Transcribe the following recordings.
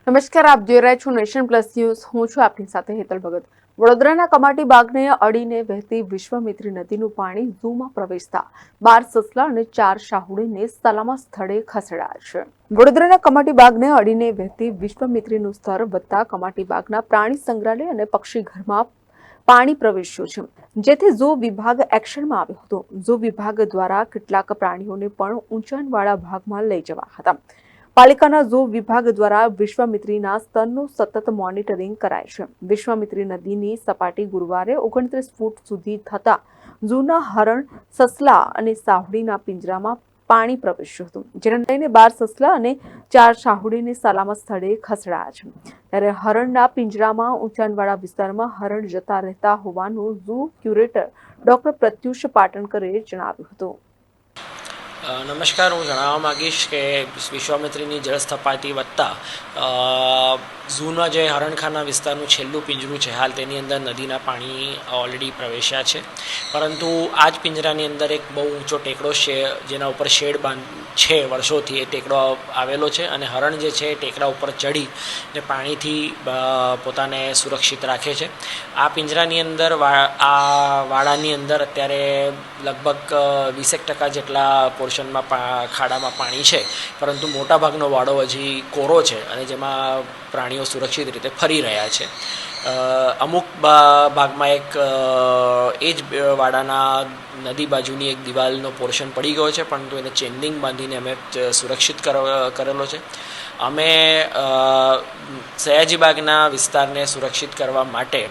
નમસ્કાર, આપ જોઈ રહ્યા છો નેશન પ્લસ ન્યૂઝ. હું છું આપની સાથે હેતલ ભગત. વડોદરાના કમાટી બાગને અડીને વહેતી વિશ્વામિત્રી નદીનું પાણી ઝૂમાં પ્રવેશતા 12 સસલા અને 4 શાહુડીને સલામત સ્થળે ખસેડાયા છે. વડોદરાના કમાટી બાગને અડીને વહેતી વિશ્વામિત્રીનું સ્તર વધતા કમાટી બાગના પ્રાણી સંગ્રહાલય અને પક્ષીઘરમાં પાણી પ્રવેશ્યું છે, જેથી ઝૂ વિભાગ એક્શનમાં આવ્યો હતો. ઝૂ વિભાગ દ્વારા કેટલાક પ્રાણીઓને પણ ઊંચાણવાળા ભાગમાં લઈ જવાયા હતા. પાલિકાના ઝૂ વિભાગ દ્વારા વિશ્વામિત્રીના સ્તરનું સતત મોનિટરિંગ કરાય છે. વિશ્વામિત્રી નદીની સપાટી ગુરુવારે 29 ફૂટ સુધી થતા ઝૂના હરણ, સસલા અને સાહુડીના પિંજરામાં પાણી પ્રવેશ્યું હતું, જેને લઈને 12 સસલા અને 4 સાહુડીને સલામત સ્થળે ખસેડાયા છે. ત્યારે હરણના પિંજરામાં ઊંચાણવાળા વિસ્તારમાં હરણ જતા રહેતા હોવાનું ઝૂ ક્યુરેટર ડોક્ટર પ્રત્યુષ પાટણકરે જણાવ્યું હતું. નમસ્કાર, હું જણાવવા માગીશ કે વિશ્વામિત્રીની જળ સપાટી વધતા ઝૂના જે હરણખાના વિસ્તારનું છેલ્લું પિંજરું છે, હાલ તેની અંદર નદીના પાણી ઓલરેડી પ્રવેશ્યા છે. પરંતુ આ જ પિંજરાની અંદર એક બહુ ઊંચો ટેકડો છે, જેના ઉપર શેડ છે વર્ષોથી. એ ટેકડો આવેલો છે અને હરણ જે છે એ ટેકડા ઉપર ચડી ને પાણીથી પોતાને સુરક્ષિત રાખે છે. આ પિંજરાની અંદર આ વાડાની અંદર અત્યારે લગભગ 20% જેટલા પોર્શનમાં ખાડામાં પાણી છે, પરંતુ મોટાભાગનો વાડો હજી કોરો છે અને જેમાં પ્રાણીઓ સુરક્ષિત રીતે ફરી રહ્યા છે. અમુક ભાગમાં એ જ વાડાના નદી બાજુની એક દિવાલનો પોર્શન પડી ગયો છે, પરંતુ એને ચેનલિંગ બાંધીને અમે સુરક્ષિત કરેલો છે. અમે સયાજીબાગના વિસ્તારને સુરક્ષિત કરવા માટે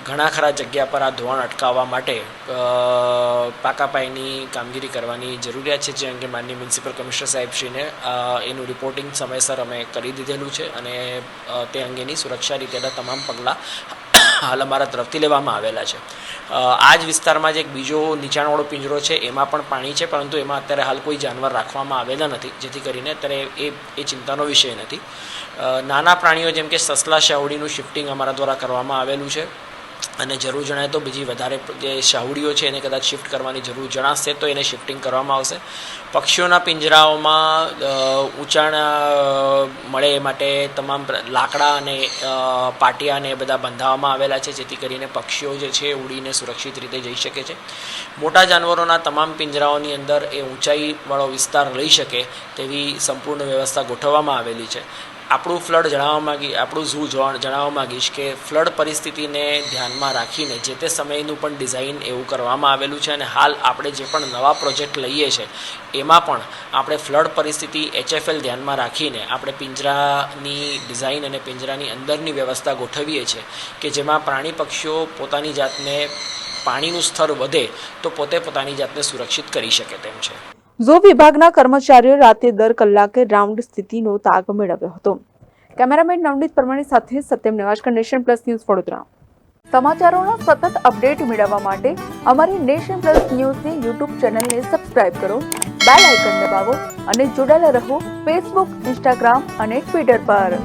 ઘણા ખરા જગ્યા પર આ ધોવાણ અટકાવવા માટે પાકાપાઈની કામગીરી કરવાની જરૂરિયાત છે, જે અંગે માનનીય મ્યુનિસિપલ કમિશનર સાહેબશ્રીને એનું રિપોર્ટિંગ સમયસર અમે કરી દીધેલું છે અને તે અંગેની સુરક્ષા રીતેના તમામ પગલાં હાલ અમારા તરફથી લેવામાં આવેલા છે. આ જ વિસ્તારમાં જે એક બીજો નીચાણવાળો પિંજરો છે, એમાં પણ પાણી છે, પરંતુ એમાં અત્યારે હાલ કોઈ જાનવર રાખવામાં આવેલા નથી, જેથી કરીને અત્યારે એ ચિંતાનો વિષય નથી. નાના પ્રાણીઓ જેમ કે સસલા, શાહુડીનું શિફ્ટિંગ અમારા દ્વારા કરવામાં આવેલું છે અને જરૂર જણાય તો બીજી વધારે જે શાહુડીઓ છે એને કદાચ શિફ્ટ કરવાની જરૂર જણાશે તો એને શિફ્ટિંગ કરવામાં આવશે. પક્ષીઓના પિંજરાઓમાં ઊંચાણ મળે એ માટે તમામ લાકડા અને પાટિયા ને એ બધા બંધાવવામાં આવેલા છે, જેથી કરીને પક્ષીઓ જે છે ઉડીને સુરક્ષિત રીતે જઈ શકે છે. મોટા જાનવરોના તમામ પિંજરાઓની અંદર એ ઊંચાઈવાળો વિસ્તાર લઈ શકે તેવી સંપૂર્ણ વ્યવસ્થા ગોઠવવામાં આવેલી છે. આપણું ઝૂ જણાવવા માગીશ કે ફ્લડ પરિસ્થિતિને ધ્યાનમાં રાખીને જે તે સમયનું પણ ડિઝાઇન એવું કરવામાં આવેલું છે અને હાલ આપણે જે પણ નવા પ્રોજેક્ટ લઈએ છીએ એમાં પણ આપણે ફ્લડ પરિસ્થિતિ HFL ધ્યાનમાં રાખીને આપણે પિંજરાની ડિઝાઇન અને પિંજરાની અંદરની વ્યવસ્થા ગોઠવીએ છીએ કે જેમાં પ્રાણી પક્ષીઓ પોતાની જાતને પાણીનું સ્તર વધે તો પોતે પોતાની જાતને સુરક્ષિત કરી શકે તેમ છે. ઝૂ વિભાગના કર્મચારીઓ રાતે દર કલાકે રાઉન્ડ સ્થિતિનો તાગ મેળવ્યો હતો. કેમેરામેન નવનીત પરમાણી સાથે Satyam Nevashkar, nation plus news, Vadodara. સમાચારોના સતત અપડેટ મેળવવા માટે અમારી નેશન પ્લસ ન્યૂઝની યુટ્યુબ ચેનલને સબસ્ક્રાઇબ કરો, બેલ આઇકન દબાવો અને જોડાયેલા રહો ફેસબુક, ઇન્સ્ટાગ્રામ અને ટ્વિટર પર.